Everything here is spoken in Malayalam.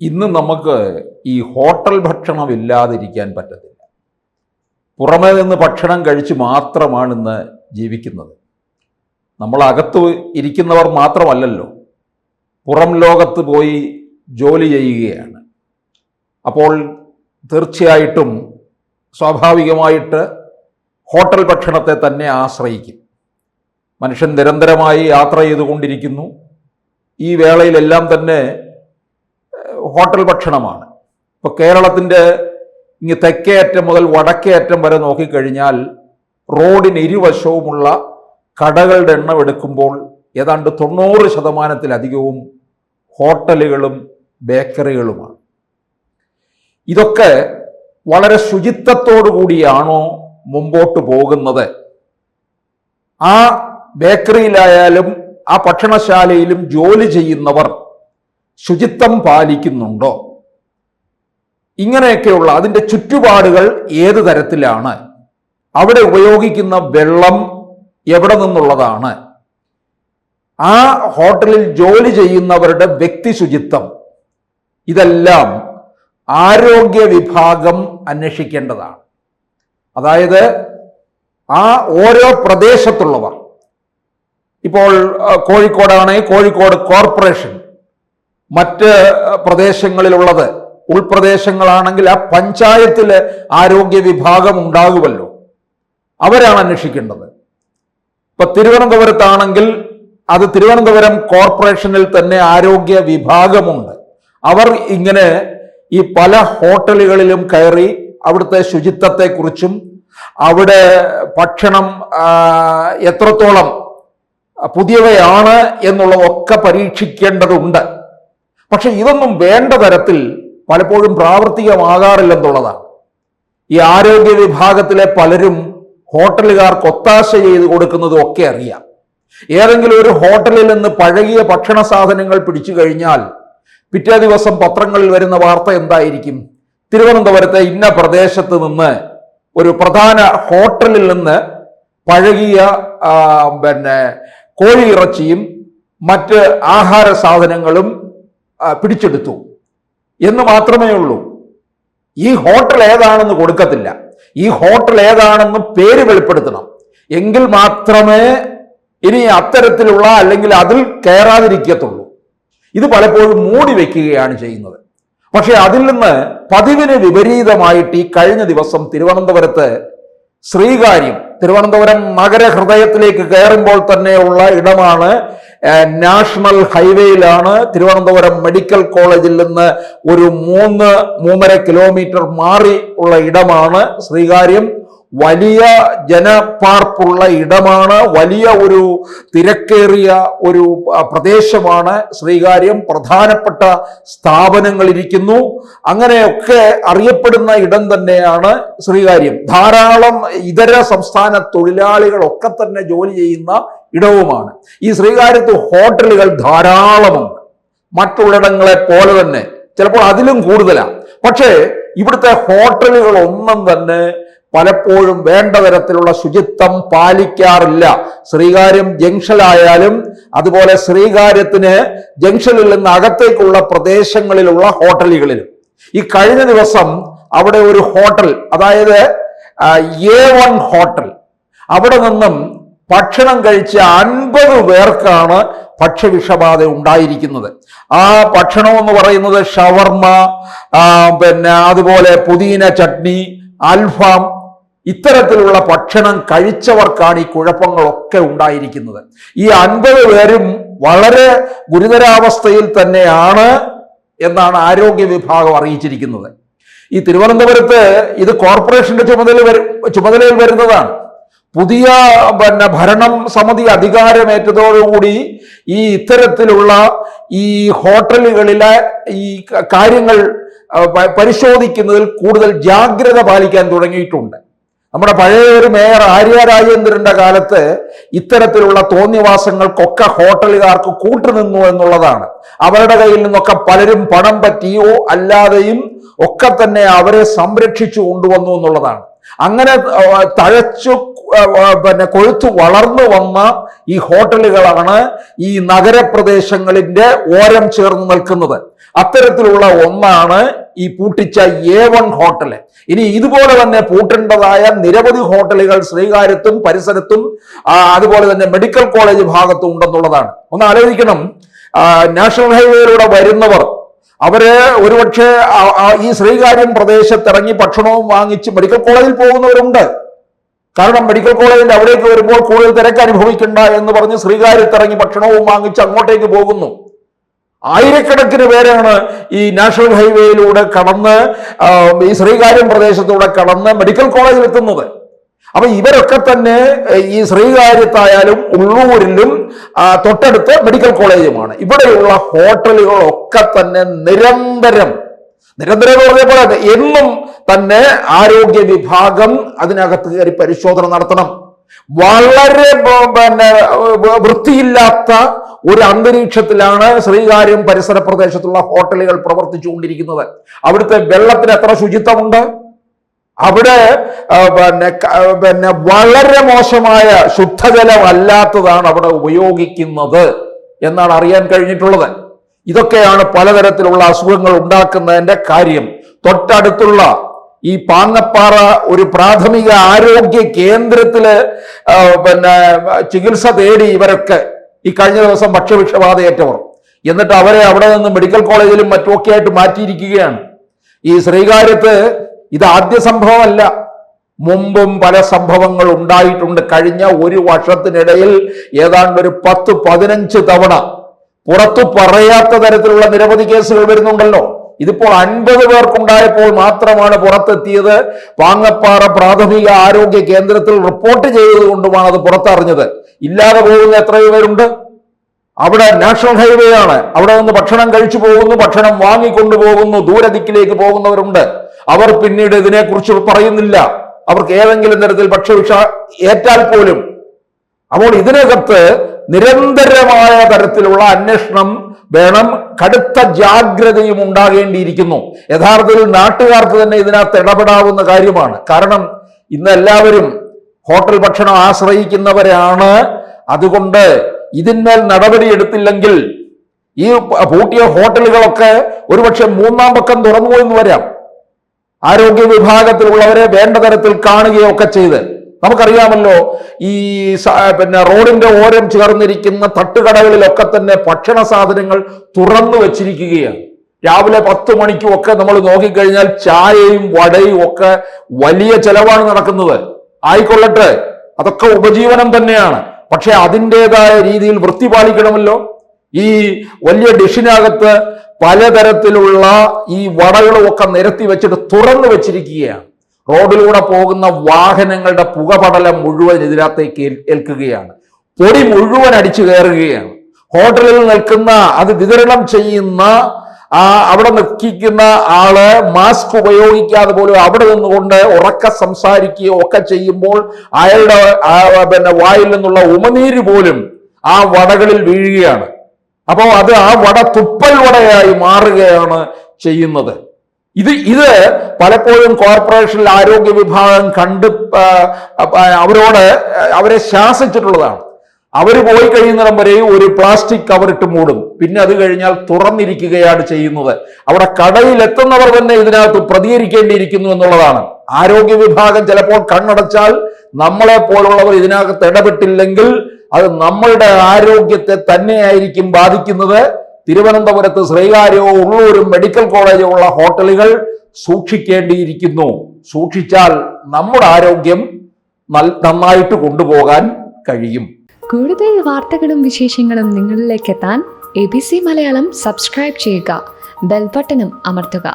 ഇന്ന് നമുക്ക് ഈ ഹോട്ടൽ ഭക്ഷണം ഇല്ലാതിരിക്കാൻ പറ്റത്തില്ല. പുറമേ നിന്ന് ഭക്ഷണം കഴിച്ച് മാത്രമാണ് ഇന്ന് ജീവിക്കുന്നത്. നമ്മൾ അകത്ത് ഇരിക്കുന്നവർ മാത്രമല്ലല്ലോ, പുറം ലോകത്ത് പോയി ജോലി ചെയ്യുകയാണ്. അപ്പോൾ തീർച്ചയായിട്ടും സ്വാഭാവികമായിട്ട് ഹോട്ടൽ ഭക്ഷണത്തെ തന്നെ ആശ്രയിക്കും. മനുഷ്യൻ നിരന്തരമായി യാത്ര ചെയ്തുകൊണ്ടിരിക്കുന്നു. ഈ വേളയിലെല്ലാം തന്നെ ഹോട്ടൽ ഭക്ഷണമാണ്. ഇപ്പോൾ കേരളത്തിൻ്റെ ഇങ്ങ് തെക്കേ അറ്റം മുതൽ വടക്കേ അറ്റം വരെ നോക്കിക്കഴിഞ്ഞാൽ റോഡിന് ഇരുവശവുമുള്ള കടകളുടെ എണ്ണം എടുക്കുമ്പോൾ ഏതാണ്ട് 90% ഹോട്ടലുകളും ബേക്കറികളുമാണ്. ഇതൊക്കെ വളരെ ശുചിത്വത്തോടു കൂടിയാണോ മുമ്പോട്ട് പോകുന്നത്? ആ ബേക്കറിയിലായാലും ആ ഭക്ഷണശാലയിലും ജോലി ചെയ്യുന്നവർ ശുചിത്വം പാലിക്കുന്നുണ്ടോ? ഇങ്ങനെയൊക്കെയുള്ള അതിൻ്റെ ചുറ്റുപാടുകൾ ഏത് തരത്തിലാണ്? അവിടെ ഉപയോഗിക്കുന്ന വെള്ളം എവിടെ നിന്നുള്ളതാണ്? ആ ഹോട്ടലിൽ ജോലി ചെയ്യുന്നവരുടെ വ്യക്തി ശുചിത്വം, ഇതെല്ലാം ആരോഗ്യ വിഭാഗം അന്വേഷിക്കേണ്ടതാണ്. അതായത് ആ ഓരോ പ്രദേശത്തുള്ളവർ, ഇപ്പോൾ കോഴിക്കോടാണെങ്കിൽ കോഴിക്കോട് കോർപ്പറേഷൻ, മറ്റ് പ്രദേശങ്ങളിലുള്ളത് ഉൾപ്രദേശങ്ങളാണെങ്കിൽ ആ പഞ്ചായത്തിലെ ആരോഗ്യ വിഭാഗം ഉണ്ടാകുമല്ലോ, അവരാണ് അന്വേഷിക്കേണ്ടത്. ഇപ്പൊ തിരുവനന്തപുരത്താണെങ്കിൽ അത് തിരുവനന്തപുരം കോർപ്പറേഷനിൽ തന്നെ ആരോഗ്യ വിഭാഗമുണ്ട്. അവർ ഇങ്ങനെ ഈ പല ഹോട്ടലുകളിലും കയറി അവിടുത്തെ ശുചിത്വത്തെക്കുറിച്ചും അവിടെ ഭക്ഷണം എത്രത്തോളം പുതിയവയാണ് എന്നുള്ളതൊക്കെ പരീക്ഷിക്കേണ്ടതുണ്ട്. പക്ഷെ ഇതൊന്നും വേണ്ട തരത്തിൽ പലപ്പോഴും പ്രാവർത്തികമാകാറില്ലെന്നുള്ളതാണ്. ഈ ആരോഗ്യ വിഭാഗത്തിലെ പലരും ഹോട്ടലുകാർക്ക് ഒത്താശ ചെയ്ത് കൊടുക്കുന്നതും ഒക്കെ അറിയാം. ഏതെങ്കിലും ഒരു ഹോട്ടലിൽ നിന്ന് പഴകിയ ഭക്ഷണ സാധനങ്ങൾ പിടിച്ചു കഴിഞ്ഞാൽ പിറ്റേ ദിവസം പത്രങ്ങളിൽ വരുന്ന വാർത്ത എന്തായിരിക്കും? തിരുവനന്തപുരത്തെ ഇന്ന പ്രദേശത്ത് നിന്ന് ഒരു പ്രധാന ഹോട്ടലിൽ നിന്ന് പഴകിയ കോഴിയിറച്ചിയും മറ്റ് ആഹാര സാധനങ്ങളും പിടിച്ചെടുത്തു എന്ന് മാത്രമേ ഉള്ളൂ. ഈ ഹോട്ടൽ ഏതാണെന്ന് കൊടുക്കത്തില്ല. ഈ ഹോട്ടൽ ഏതാണെന്ന് പേര് വെളിപ്പെടുത്തണം. എങ്കിൽ മാത്രമേ ഇനി അത്തരത്തിലുള്ള അല്ലെങ്കിൽ അതിൽ കയറാതിരിക്കത്തുള്ളൂ. ഇത് പലപ്പോഴും മൂടി വയ്ക്കുകയാണ് ചെയ്യുന്നത്. പക്ഷെ അതിൽ നിന്ന് പതിവിന് വിപരീതമായിട്ട് ഈ കഴിഞ്ഞ ദിവസം തിരുവനന്തപുരത്ത് ശ്രീകാര്യം, തിരുവനന്തപുരം നഗരഹൃദയത്തിലേക്ക് കയറുമ്പോൾ തന്നെയുള്ള ഇടമാണ്, നാഷണൽ ഹൈവേയിലാണ്. തിരുവനന്തപുരം മെഡിക്കൽ കോളേജിൽ നിന്ന് ഒരു 3-3.5 കിലോമീറ്റർ മാറി ഉള്ള ഇടമാണ് ശ്രീകാര്യം. വലിയ ജനപ്പാർപ്പുള്ള ഇടമാണ്, വലിയ ഒരു തിരക്കേറിയ ഒരു പ്രദേശമാണ് ശ്രീകാര്യം. പ്രധാനപ്പെട്ട സ്ഥാപനങ്ങൾ ഇരിക്കുന്നു. അങ്ങനെയൊക്കെ അറിയപ്പെടുന്ന ഇടം തന്നെയാണ് ശ്രീകാര്യം. ധാരാളം ഇതര സംസ്ഥാന തൊഴിലാളികളൊക്കെ തന്നെ ജോലി ചെയ്യുന്ന ഇടവുമാണ്. ഈ ശ്രീകാര്യത്ത് ഹോട്ടലുകൾ ധാരാളമുണ്ട്, മറ്റുള്ളിടങ്ങളെ പോലെ തന്നെ, ചിലപ്പോൾ അതിലും കൂടുതലാണ്. പക്ഷേ ഇവിടുത്തെ ഹോട്ടലുകളൊന്നും തന്നെ പലപ്പോഴും വേണ്ട തരത്തിലുള്ള ശുചിത്വം പാലിക്കാറില്ല. ശ്രീകാര്യം ജംഗ്ഷനിലായാലും അതുപോലെ ശ്രീകാര്യത്തിന് ജംഗ്ഷനിൽ നിന്ന് അകത്തേക്കുള്ള പ്രദേശങ്ങളിലുള്ള ഹോട്ടലുകളിലും. ഈ കഴിഞ്ഞ ദിവസം അവിടെ ഒരു ഹോട്ടൽ, അതായത് A1 ഹോട്ടൽ, അവിടെ നിന്നും ഭക്ഷണം കഴിച്ച 50 പേർക്കാണ് ഭക്ഷ്യവിഷബാധ ഉണ്ടായിരിക്കുന്നത്. ആ ഭക്ഷണം എന്ന് പറയുന്നത് ഷവർമ, അതുപോലെ പുതിന ചട്നി, അൽഫാം, ഇത്തരത്തിലുള്ള ഭക്ഷണം കഴിച്ചവർക്കാണ് ഈ കുഴപ്പങ്ങളൊക്കെ ഉണ്ടായിരിക്കുന്നത്. ഈ 50 പേരും വളരെ ഗുരുതരാവസ്ഥയിൽ തന്നെയാണ് എന്നാണ് ആരോഗ്യ വിഭാഗം അറിയിച്ചിരിക്കുന്നത്. ഈ തിരുവനന്തപുരത്ത് ഇത് കോർപ്പറേഷന്റെ ചുമതലയിൽ വരുന്നതാണ്. പുതിയ ഭരണം സമിതി അധികാരമേറ്റതോടുകൂടി ഈ ഇത്തരത്തിലുള്ള ഈ ഹോട്ടലുകളിലെ ഈ കാര്യങ്ങൾ പരിശോധിക്കുന്നതിൽ കൂടുതൽ ജാഗ്രത പാലിക്കാൻ തുടങ്ങിയിട്ടുണ്ട്. നമ്മുടെ പഴയ ഒരു മേയർ ആര്യ രാജേന്ദ്രന്റെ കാലത്ത് ഇത്തരത്തിലുള്ള തോന്നിവാസങ്ങൾക്കൊക്കെ ഹോട്ടലുകാർക്ക് കൂട്ടുനിന്നു എന്നുള്ളതാണ്. അവരുടെ കയ്യിൽ നിന്നൊക്കെ പലരും പണം പറ്റിയോ അല്ലാതെയും ഒക്കെ തന്നെ അവരെ സംരക്ഷിച്ചു കൊണ്ടുവന്നു എന്നുള്ളതാണ്. അങ്ങനെ തഴച്ചു കൊഴുത്തു വളർന്നു വന്ന ഈ ഹോട്ടലുകളാണ് ഈ നഗരപ്രദേശങ്ങളിന്റെ ഓരം ചേർന്ന് നിൽക്കുന്നത്. അത്തരത്തിലുള്ള ഒന്നാണ് ഈ പൂട്ടിച്ച A1 ഹോട്ടല്. ഇനി ഇതുപോലെ തന്നെ പൂട്ടേണ്ടതായ നിരവധി ഹോട്ടലുകൾ ശ്രീകാര്യത്തും പരിസരത്തും അതുപോലെ തന്നെ മെഡിക്കൽ കോളേജ് ഭാഗത്തും ഉണ്ടെന്നുള്ളതാണ്. ഒന്ന് ആലോചിക്കണം, നാഷണൽ ഹൈവേയിലൂടെ വരുന്നവർ അവര് ഒരുപക്ഷെ ഈ ശ്രീകാര്യം പ്രദേശത്തിറങ്ങി ഭക്ഷണവും വാങ്ങിച്ച് മെഡിക്കൽ കോളേജിൽ പോകുന്നവരുണ്ട്. കാരണം മെഡിക്കൽ കോളേജിന്റെ അവിടേക്ക് വരുമ്പോൾ കൂടുതൽ തിരക്ക് അനുഭവിക്കണ്ട എന്ന് പറഞ്ഞ് ശ്രീകാര്യത്തിറങ്ങി ഭക്ഷണവും വാങ്ങിച്ച് അങ്ങോട്ടേക്ക് പോകുന്നു. ആയിരക്കണക്കിന് പേരാണ് ഈ നാഷണൽ ഹൈവേയിലൂടെ കടന്ന് ഈ ശ്രീകാര്യം പ്രദേശത്തൂടെ കടന്ന് മെഡിക്കൽ കോളേജിൽ എത്തുന്നത്. അപ്പൊ ഇവരൊക്കെ തന്നെ ഈ ശ്രീകാര്യത്തായാലും ഉള്ളൂരിലും തൊട്ടടുത്ത് മെഡിക്കൽ കോളേജുമാണ്. ഇവിടെയുള്ള ഹോട്ടലുകളൊക്കെ തന്നെ നിരന്തരം എന്ന് പറഞ്ഞപ്പോൾ എന്നും തന്നെ ആരോഗ്യ വിഭാഗം അതിനകത്ത് കയറി പരിശോധന നടത്തണം. വളരെ വൃത്തിയില്ലാത്ത ഒരു അന്തരീക്ഷത്തിലാണ് ശ്രീകാര്യം പരിസര പ്രദേശത്തുള്ള ഹോട്ടലുകൾ പ്രവർത്തിച്ചുകൊണ്ടിരിക്കുന്നത്. അവിടുത്തെ വെള്ളത്തിന് എത്ര ശുചിത്വമുണ്ട്, അവിടെ വളരെ മോശമായ ശുദ്ധജലം അല്ലാത്തതാണ് അവിടെ ഉപയോഗിക്കുന്നത് എന്നാണ് അറിയാൻ കഴിഞ്ഞിട്ടുള്ളത്. ഇതൊക്കെയാണ് പലതരത്തിലുള്ള അസുഖങ്ങൾ ഉണ്ടാക്കുന്നതിന്റെ കാര്യം. തൊട്ടടുത്തുള്ള ഈ പാങ്ങപ്പാറ ഒരു പ്രാഥമിക ആരോഗ്യ കേന്ദ്രത്തില് ചികിത്സ തേടി ഇവരൊക്കെ ഈ കഴിഞ്ഞ ദിവസം ഭക്ഷ്യവിഷബാധയേറ്റവർ, എന്നിട്ട് അവരെ അവിടെ നിന്ന് മെഡിക്കൽ കോളേജിലും മറ്റുമൊക്കെ ആയിട്ട് മാറ്റിയിരിക്കുകയാണ്. ഈ ശ്രീകാര്യത്ത് ഇത് ആദ്യ സംഭവമല്ല, മുമ്പും പല സംഭവങ്ങൾ ഉണ്ടായിട്ടുണ്ട്. കഴിഞ്ഞ ഒരു വർഷത്തിനിടയിൽ ഏതാണ്ട് ഒരു 10-15 തവണ പുറത്തു പറയാത്ത തരത്തിലുള്ള നിരവധി കേസുകൾ വരുന്നുണ്ടല്ലോ. ഇതിപ്പോൾ 50 പേർക്കുണ്ടായപ്പോൾ മാത്രമാണ് പുറത്തെത്തിയത്. പാങ്ങപ്പാറ പ്രാഥമിക ആരോഗ്യ കേന്ദ്രത്തിൽ റിപ്പോർട്ട് ചെയ്തത് കൊണ്ടുമാണ് അത് പുറത്തറിഞ്ഞത്. ഇല്ലാതെ പോകുന്ന എത്രയോ പേരുണ്ട്. അവിടെ നാഷണൽ ഹൈവേ ആണ്, അവിടെ നിന്ന് ഭക്ഷണം കഴിച്ചു പോകുന്നു, ഭക്ഷണം വാങ്ങിക്കൊണ്ടുപോകുന്നു, ദൂരദിക്കിലേക്ക് പോകുന്നവരുണ്ട്. അവർ പിന്നീട് ഇതിനെക്കുറിച്ച് പറയുന്നില്ല. അവർക്ക് ഏതെങ്കിലും തരത്തിൽ ഭക്ഷ്യവിഷ ഏറ്റാൽ പോലും. അപ്പോൾ ഇതിനകത്ത് നിരന്തരമായ തരത്തിലുള്ള അന്വേഷണം വേണം, കടുത്ത ജാഗ്രതയും ഉണ്ടാകേണ്ടിയിരിക്കുന്നു. യഥാർത്ഥത്തിൽ നാട്ടുകാർക്ക് തന്നെ ഇതിനകത്ത് ഇടപെടാവുന്ന കാര്യമാണ്. കാരണം ഇന്ന് എല്ലാവരും ഹോട്ടൽ ഭക്ഷണം ആശ്രയിക്കുന്നവരാണ്. അതുകൊണ്ട് ഇതിന്മേൽ നടപടി എടുത്തില്ലെങ്കിൽ ഈ പൂട്ടിയ ഹോട്ടലുകളൊക്കെ ഒരുപക്ഷെ 3-ാം പക്കം തുറന്നു എന്ന് വരാം. ആരോഗ്യ വിഭാഗത്തിലുള്ളവരെ വേണ്ട തരത്തിൽ കാണുകയൊക്കെ ചെയ്ത്, നമുക്കറിയാമല്ലോ ഈ റോഡിന്റെ ഓരം ചേർന്നിരിക്കുന്ന തട്ടുകടകളിലൊക്കെ തന്നെ ഭക്ഷണ സാധനങ്ങൾ തുറന്നു വെച്ചിരിക്കുകയാണ്. രാവിലെ 10 മണിക്കും ഒക്കെ നമ്മൾ നോക്കിക്കഴിഞ്ഞാൽ ചായയും വടയും ഒക്കെ വലിയ ചെലവാണ് നടക്കുന്നത്. ആയിക്കൊള്ളട്ടെ, അതൊക്കെ ഉപജീവനം തന്നെയാണ്. പക്ഷെ അതിൻ്റെതായ രീതിയിൽ വൃത്തി പാലിക്കണമല്ലോ. ഈ വലിയ ഡിഷിനകത്ത് പലതരത്തിലുള്ള ഈ വടകളും ഒക്കെ നിരത്തി വെച്ചിട്ട് തുറന്നു വെച്ചിരിക്കുകയാണ്. റോഡിലൂടെ പോകുന്ന വാഹനങ്ങളുടെ പുകപടലം മുഴുവൻ ഇതിനകത്തേക്ക് ഏൽക്കുകയാണ്. പൊടി മുഴുവൻ അടിച്ചു കയറുകയാണ്. ഹോട്ടലിൽ നിൽക്കുന്ന അത് വിതരണം ചെയ്യുന്ന അവിടെ നിൽക്കുന്ന ആള് മാസ്ക് ഉപയോഗിക്കാതെ പോലും അവിടെ നിന്നുകൊണ്ട് ഉറക്കെ സംസാരിക്കുകയോ ഒക്കെ ചെയ്യുമ്പോൾ അയാളുടെ വായിൽ നിന്നുള്ള ഉമനീര് പോലും ആ വടകളിൽ വീഴുകയാണ്. അപ്പോൾ അത് ആ വട തുപ്പൽ വടയായി മാറുകയാണ് ചെയ്യുന്നത്. ഇത് പലപ്പോഴും കോർപ്പറേഷനിൽ ആരോഗ്യ വിഭാഗം കണ്ട് അവരെ ശാസിച്ചിട്ടുള്ളതാണ്. അവർ പോയി കഴിയുന്നിടം വരെയും ഒരു പ്ലാസ്റ്റിക് കവറിട്ട് മൂടും. പിന്നെ അത് കഴിഞ്ഞാൽ തുറന്നിരിക്കുകയാണ് ചെയ്യുന്നത്. അവിടെ കടയിൽ എത്തുന്നവർ തന്നെ ഇതിനകത്ത് പ്രതികരിക്കേണ്ടിയിരിക്കുന്നു എന്നുള്ളതാണ്. ആരോഗ്യ വിഭാഗം ചിലപ്പോൾ കണ്ണടച്ചാൽ നമ്മളെ പോലുള്ളവർ ഇതിനകത്ത് ഇടപെട്ടില്ലെങ്കിൽ അത് നമ്മളുടെ ആരോഗ്യത്തെ തന്നെയായിരിക്കും ബാധിക്കുന്നത്. തിരുവനന്തപുരത്ത് ശ്രീകാര്യവും ഉള്ളൂരും മെഡിക്കൽ കോളേജും ഉള്ള ഹോട്ടലുകൾ സൂക്ഷിക്കേണ്ടിയിരിക്കുന്നു. സൂക്ഷിച്ചാൽ നമ്മുടെ ആരോഗ്യം നന്നായിട്ട് കൊണ്ടുപോകാൻ കഴിയും. കൂടുതൽ വാർത്തകളും വിശേഷങ്ങളും നിങ്ങളിലേക്ക് എത്താൻ ABC മലയാളം സബ്സ്ക്രൈബ് ചെയ്യുക, ബെൽ ബട്ടണും അമർത്തുക.